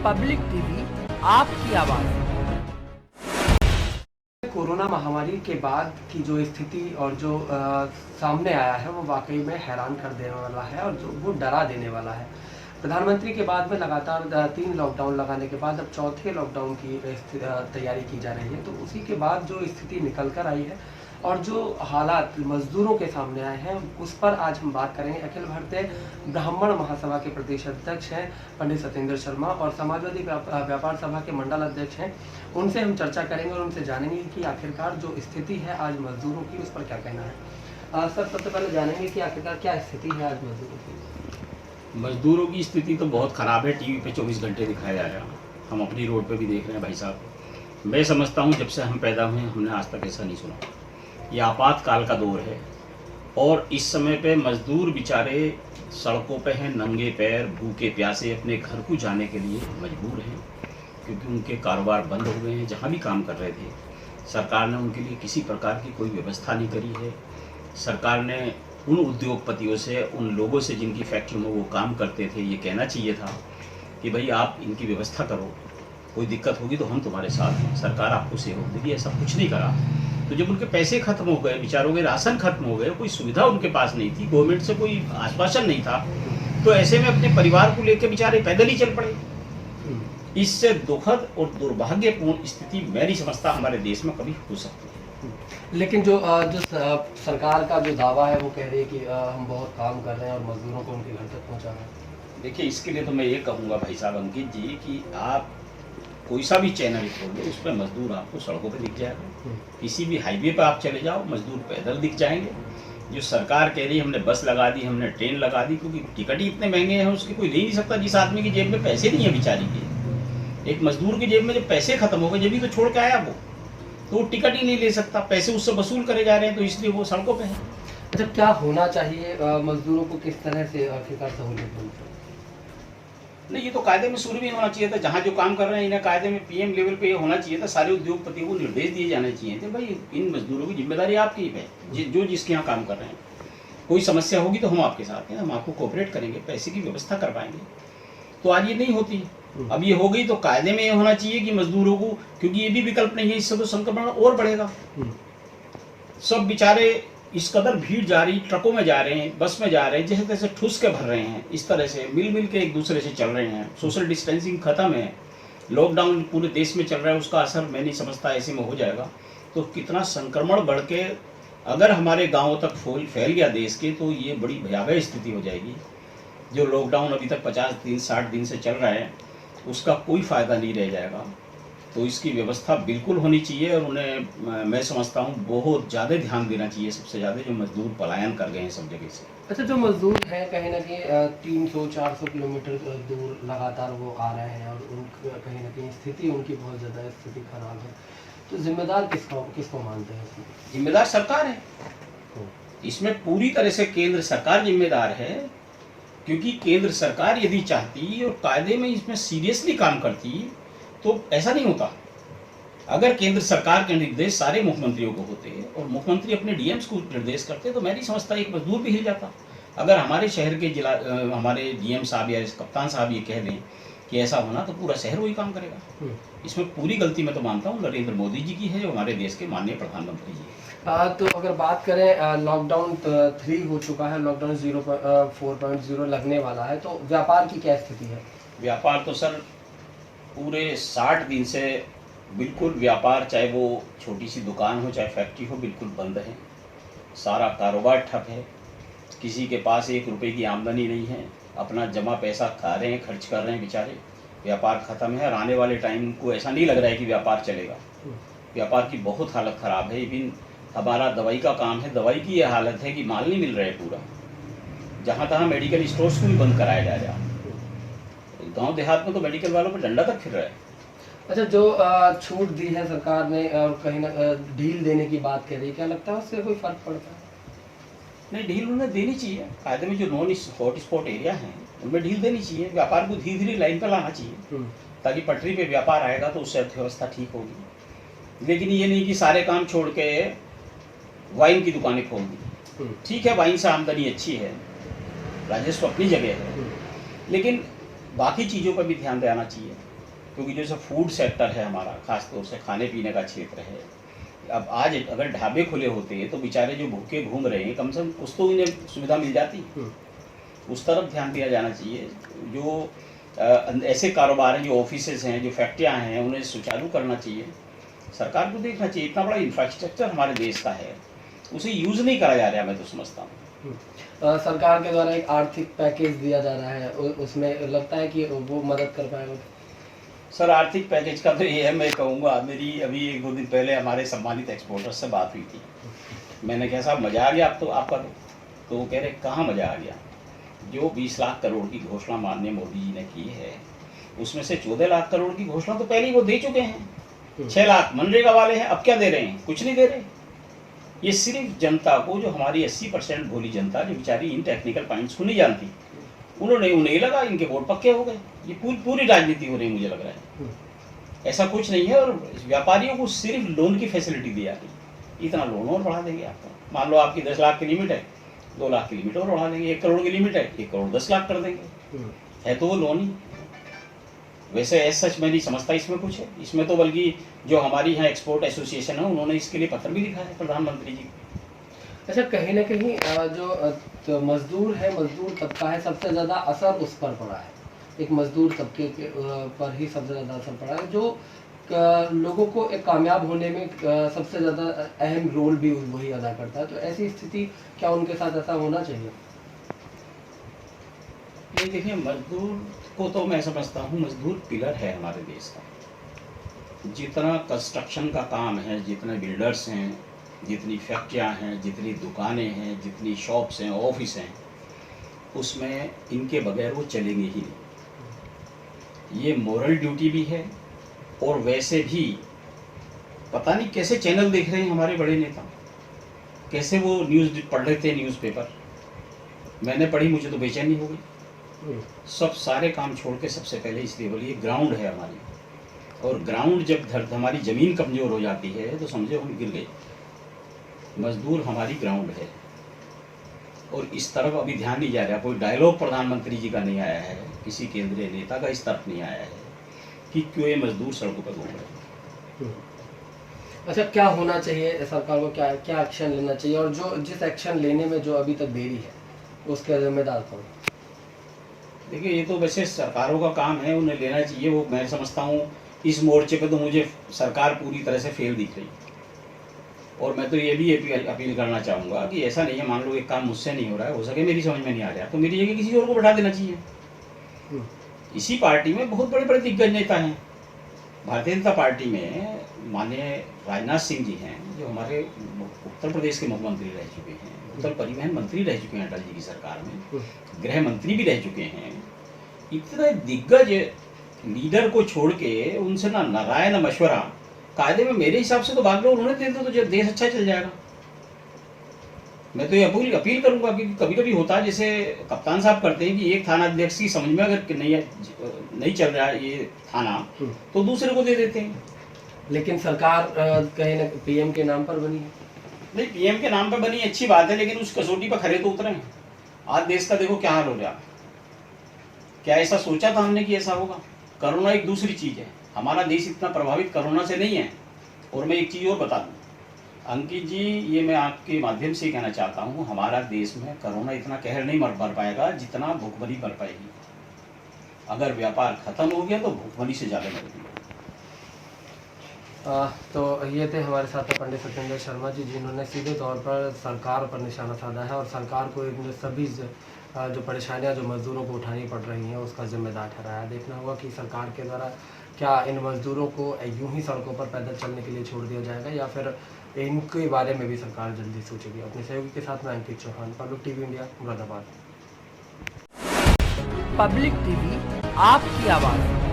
Public TV आपकी आवाज़। Corona महामारी के बाद की जो स्थिति और जो सामने आया है वो वाकई में हैरान कर देने वाला है और जो वो डरा देने वाला है। प्रधानमंत्री के बाद में लगातार 3 लॉकडाउन लगाने के बाद अब चौथे लॉकडाउन की तैयारी की जा रही है। तो उसी के बाद जो स्थिति निकल कर आई है और जो हालात मजदूरों के सामने आए हैं उस पर आज हम बात करेंगे। अखिल भारतीय ब्राह्मण महासभा के प्रदेश अध्यक्ष हैं पंडित सत्येंद्र शर्मा और समाजवादी व्यापार सभा के मंडल अध्यक्ष हैं। उनसे हम चर्चा करेंगे और उनसे जानेंगे कि आखिरकार जो स्थिति है आज मजदूरों की उस पर क्या कहना है। सर, सबसे पहले जानेंगे कि आखिरकार क्या स्थिति है आज मजदूरों की। मजदूरों की स्थिति तो बहुत ख़राब है। टीवी पे 24 घंटे दिखाया जा रहा है, हम अपनी रोड पे भी देख रहे हैं भाई साहब। मैं समझता हूँ जब से हम पैदा हुए हमने आज तक ऐसा नहीं सुना। ये आपातकाल का दौर है और इस समय पे मजदूर बेचारे सड़कों पे हैं, नंगे पैर, भूखे प्यासे अपने घर को जाने के लिए मजबूर हैं क्योंकि उनके कारोबार बंद हो गए हैं। जहाँ भी काम कर रहे थे सरकार ने उनके लिए किसी प्रकार की कोई व्यवस्था नहीं करी है। सरकार ने उन उद्योगपतियों से, उन लोगों से जिनकी फैक्ट्री में वो काम करते थे, ये कहना चाहिए था कि भाई आप इनकी व्यवस्था करो, कोई दिक्कत होगी तो हम तुम्हारे साथ हैं, सरकार आपको सहयोग देगी। ऐसा कुछ नहीं करा। तो जब उनके पैसे खत्म हो गए, बेचारों के राशन खत्म हो गए, कोई सुविधा उनके पास नहीं थी, गवर्नमेंट से कोई आश्वासन नहीं था, तो ऐसे में अपने परिवार को लेकर बेचारे पैदल ही चल पड़े। इससे दुखद और दुर्भाग्यपूर्ण स्थिति मैं नहीं समझता हमारे देश में कभी हो सकती है। लेकिन जो सरकार का जो दावा है वो कह रही है कि हम बहुत काम कर रहे हैं और मजदूरों को उनके घर तक पहुंचा रहे हैं। देखिए, इसके लिए तो मैं ये कहूँगा भाई साहब अंकित जी कि आप कोई सा भी चैनल खोलो उस पर मजदूर आपको सड़कों पे दिख जाएगा। किसी भी हाईवे पे आप चले जाओ मजदूर पैदल दिख जाएंगे। जो सरकार कह रही है हमने बस लगा दी, हमने ट्रेन लगा दी, क्योंकि टिकट ही इतने महंगे हैं उसकी कोई ले नहीं सकता। जिस आदमी की जेब में पैसे नहीं है बेचारी के, एक मजदूर की जेब में जब पैसे खत्म हो गए, जब भी तो छोड़ के आया वो, तो वो टिकट ही नहीं ले सकता, पैसे उससे वसूल करे जा रहे हैं, तो इसलिए वो सड़कों पे है। अच्छा, क्या होना चाहिए मजदूरों को, किस तरह से आखिरकार सहूलियत मिलती है? नहीं, ये तो कायदे में शुरू भी होना चाहिए था। जहाँ जो काम कर रहे हैं इन्हें कायदे में पीएम लेवल पे ये होना चाहिए था। सारे उद्योगपतियों को निर्देश दिए जाने चाहिए थे, भाई इन मजदूरों की जिम्मेदारी आपकी है, जो जिसके यहाँ काम कर रहे हैं। कोई समस्या होगी तो हम आपके साथ हैं, हम आपको कोऑपरेट करेंगे, पैसे की व्यवस्था कर पाएंगे। तो आज ये नहीं होती, अब ये हो गई तो कायदे में ये होना चाहिए कि मजदूरों को, क्योंकि ये भी विकल्प नहीं है, इससे तो संक्रमण और बढ़ेगा। सब बेचारे इस कदर भीड़ जा रही, ट्रकों में जा रहे हैं, बस में जा रहे हैं, जैसे तैसे ठूस के भर रहे हैं, इस तरह से मिल के एक दूसरे से चल रहे हैं। सोशल डिस्टेंसिंग खत्म है, लॉकडाउन पूरे देश में चल रहा है, उसका असर मैं नहीं समझता ऐसे में हो जाएगा। तो कितना संक्रमण बढ़ के अगर हमारे गाँवों तक फैल गया देश के, तो ये बड़ी भयावह स्थिति हो जाएगी। जो लॉकडाउन अभी तक 50 दिन 60 दिन से चल रहा है उसका कोई फ़ायदा नहीं रह जाएगा। तो इसकी व्यवस्था बिल्कुल होनी चाहिए और उन्हें मैं समझता हूँ बहुत ज़्यादा ध्यान देना चाहिए, सबसे ज़्यादा जो मजदूर पलायन कर गए हैं सब जगह से। अच्छा, जो मजदूर हैं कहीं ना कहीं 300-400 किलोमीटर दूर लगातार वो आ रहे हैं और कहीं ना कहीं स्थिति उनकी बहुत ज़्यादा स्थिति खराब है, तो जिम्मेदार किसको मानते हैं इसमें? जिम्मेदार सरकार है इसमें, पूरी तरह से केंद्र सरकार जिम्मेदार है। क्योंकि केंद्र सरकार यदि चाहती और कायदे में इसमें सीरियसली काम करती तो ऐसा नहीं होता। अगर केंद्र सरकार के निर्देश सारे मुख्यमंत्रियों को होते और मुख्यमंत्री अपने डीएम्स को निर्देश करते तो मैं नहीं समझता एक मजदूर भी हिल जाता। अगर हमारे शहर के हमारे डीएम साहब या कप्तान साहब ये कह दें कि ऐसा होना, तो पूरा शहर वही काम करेगा। इसमें पूरी गलती मैं तो मानता हूँ नरेंद्र मोदी जी की है, जो हमारे देश के माननीय प्रधानमंत्री जी है। तो अगर बात करें, लॉकडाउन 3 हो चुका है, लॉकडाउन 4.0 लगने वाला है, तो व्यापार की क्या स्थिति है? व्यापार तो सर पूरे 60 दिन से बिल्कुल व्यापार, चाहे वो छोटी सी दुकान हो चाहे फैक्ट्री हो, बिल्कुल बंद है। सारा कारोबार ठप है, किसी के पास 1 रुपये की आमदनी नहीं है, अपना जमा पैसा खा रहे हैं, खर्च कर रहे हैं बेचारे। व्यापार ख़त्म है और आने वाले टाइम को ऐसा नहीं लग रहा है कि व्यापार चलेगा। व्यापार की बहुत हालत ख़राब है। इवन हमारा दवाई का काम है, दवाई की यह हालत है कि माल नहीं मिल रहा है पूरा। जहाँ तहाँ मेडिकल स्टोर्स को भी बंद कराया जा रहा है। गांव देहात में तो मेडिकल वालों पर डंडा तक फिर रहा है। अच्छा, जो छूट दी है सरकार ने और कहीं ना ढील देने की बात कह रही है, क्या लगता है उससे कोई फर्क पड़ता है? नहीं, ढील उन्हें देनी चाहिए। कायदे में जो नॉन हॉटस्पॉट एरिया हैं उनमें ढील देनी चाहिए। व्यापार को धीरे धीरे लाइन पर लाना चाहिए ताकि पटरी पे व्यापार आएगा तो उससे अर्थव्यवस्था ठीक होगी। लेकिन ये नहीं कि सारे काम छोड़ के वाइन की दुकानें खोल दी। ठीक है, वाइन से आमदनी अच्छी है, राजस्व अपनी जगह है, लेकिन बाकी चीज़ों पर भी ध्यान देना चाहिए, क्योंकि जैसे फूड सेक्टर है हमारा, खास तौर से खाने पीने का क्षेत्र है। अब आज अगर ढाबे खुले होते तो बेचारे जो भूखे घूम रहे हैं, कम से कम कुछ तो उन्हें सुविधा मिल जाती। उस तरफ ध्यान दिया जाना चाहिए। जो ऐसे कारोबार हैं, जो ऑफिसेज हैं, जो फैक्ट्रियाँ हैं, उन्हें सुचारू करना चाहिए। सरकार को देखना चाहिए, इतना बड़ा इंफ्रास्ट्रक्चर हमारे देश का है, उसे यूज़ नहीं करा जा रहा, मैं तो समझता हूँ। सरकार के द्वारा एक आर्थिक पैकेज दिया जा रहा है, उसमें लगता है कि वो मदद कर पाएगा? सर, आर्थिक पैकेज का तो ये है, मैं कहूँगा, मेरी अभी 1-2 दिन पहले हमारे सम्मानित एक्सपोर्टर्स से बात हुई थी। मैंने कहा साहब मज़ा आ गया आप तो आपका, तो वो कह रहे कहाँ मज़ा आ गया, जो 20 लाख करोड़ की घोषणा माननीय मोदी जी ने की है, उसमें से 14 लाख करोड़ की घोषणा तो पहले ही वो दे चुके हैं। 6 लाख मनरेगा वाले हैं, अब क्या दे रहे हैं? कुछ नहीं दे रहे। ये सिर्फ जनता को, जो हमारी 80% भोली जनता, जो बेचारी इन टेक्निकल पॉइंट्स को नहीं जानती, उन्हें लगा इनके वोट पक्के हो गए। ये पूरी राजनीति हो रही है, मुझे लग रहा है ऐसा कुछ नहीं है। और व्यापारियों को सिर्फ लोन की फैसिलिटी दी जा रही, इतना लोन और बढ़ा देंगे आपका। मान लो आपकी 10 लाख की लिमिट है, 2 लाख की लिमिट और बढ़ा देंगे। 1 करोड़ की लिमिट है, 1 करोड़ 10 लाख कर देंगे। है तो वो लोन ही। वैसे ऐसा सच मैं नहीं समझता इसमें कुछ है। इसमें तो बल्कि जो हमारी यहाँ एक्सपोर्ट एसोसिएशन है, उन्होंने इसके लिए पत्र भी लिखा है प्रधानमंत्री जी। अच्छा, कहीं ना कहीं जो मजदूर है, मजदूर तबका है, सबसे ज़्यादा असर उस पर पड़ा है। एक मजदूर तबके के पर ही सबसे ज़्यादा असर पड़ा है, जो लोगों को एक कामयाब होने में सबसे ज़्यादा अहम रोल भी वही अदा करता है। तो ऐसी स्थिति क्या उनके साथ ऐसा होना चाहिए? नहीं, देखिए, मजदूर को तो मैं समझता हूँ, मजदूर पिलर है हमारे देश का। जितना कंस्ट्रक्शन का काम है, जितने बिल्डर्स हैं, जितनी फैक्ट्रियाँ हैं, जितनी दुकानें हैं, जितनी शॉप्स हैं, ऑफिस हैं, उसमें इनके बगैर वो चलेंगे ही नहीं। ये मोरल ड्यूटी भी है। और वैसे भी पता नहीं कैसे चैनल देख रहे हैं हमारे बड़े नेता, कैसे वो न्यूज़ पढ़ रहे थे, न्यूज़पेपर मैंने पढ़ी, मुझे तो बेचैनी हो गई। सब सारे काम छोड़ के सबसे पहले इसलिए बोलिए, ये ग्राउंड है हमारी, और ग्राउंड जब हमारी ज़मीन कमज़ोर हो जाती है तो समझो हम गिर गए। मजदूर हमारी ग्राउंड है, और इस तरफ अभी ध्यान नहीं जा रहा। कोई डायलॉग प्रधानमंत्री जी का नहीं आया है, किसी केंद्रीय नेता का इस तरफ नहीं आया है कि क्यों ये मजदूर सड़कों पर घूम रहे हैं। अच्छा, क्या होना चाहिए सरकार को, क्या एक्शन लेना चाहिए, और जो जिस एक्शन लेने में जो अभी तक देरी है उसका जिम्मेदार कौन? देखिए, ये तो वैसे सरकारों का काम है, उन्हें लेना चाहिए। वो मैं समझता हूँ इस मोर्चे पे तो मुझे सरकार पूरी तरह से फेल दिख रही। और मैं तो ये भी अपील करना चाहूँगा कि ऐसा नहीं है, मान लो एक काम मुझसे नहीं हो रहा है, हो सके मेरी समझ में नहीं आ रहा, तो मेरी जगह किसी और को बैठा देना चाहिए। इसी पार्टी में बहुत बड़े बड़े दिग्गज नेता हैं। भारतीय जनता पार्टी में माननीय राजनाथ सिंह जी हैं, जो हमारे उत्तर प्रदेश के मुख्यमंत्री रह चुके हैं, उत्तर परिवहन मंत्री रह चुके हैं अटल जी की सरकार में, गृह मंत्री भी रह चुके हैं। इतने दिग्गज लीडर को छोड़ के उनसे ना राय न मशवरा, कायदे में मेरे हिसाब से तो भाग लो, उन्होंने दे दो तो देश अच्छा चल जाएगा। मैं तो ये अपील करूंगा कि कभी कभी होता है, जैसे कप्तान साहब करते हैं कि एक थाना अध्यक्ष की समझ में अगर नहीं चल रहा है ये थाना, तो दूसरे को दे देते हैं। लेकिन सरकार कहीं ना पीएम के नाम पर बनी है। नहीं, पीएम के नाम पर बनी अच्छी बात है, लेकिन उस कसौटी पर खरे तो उतरे। आज देश का देखो क्या हाल हो रहा। क्या ऐसा सोचा था हमने कि ऐसा होगा? कोरोना एक दूसरी चीज है, हमारा देश इतना प्रभावित कोरोना से नहीं है। और मैं एक चीज और बता दूं अंकित जी, ये मैं आपके माध्यम से कहना चाहता हूँ, हमारा देश में कोरोना इतना कहर नहीं मर पाएगा जितना भूखमरी मर पाएगी। अगर व्यापार खत्म हो गया तो भूखमरी से ज़्यादा मरेगी। तो ये थे हमारे साथ पंडित सत्येंद्र शर्मा जी, जिन्होंने सीधे तौर पर सरकार पर निशाना साधा है और सरकार को इन सभी जो परेशानियां जो मजदूरों को उठानी पड़ रही हैं उसका जिम्मेदार ठहराया। देखना होगा कि सरकार के द्वारा क्या इन मजदूरों को यूं ही सड़कों पर पैदल चलने के लिए छोड़ दिया जाएगा, या फिर इनके बारे में भी सरकार जल्दी सोचेगी। अपने सहयोगी के साथ मैं Ankit Chauhan, public TV India, Moradabad. Public TV आपकी आवाज़।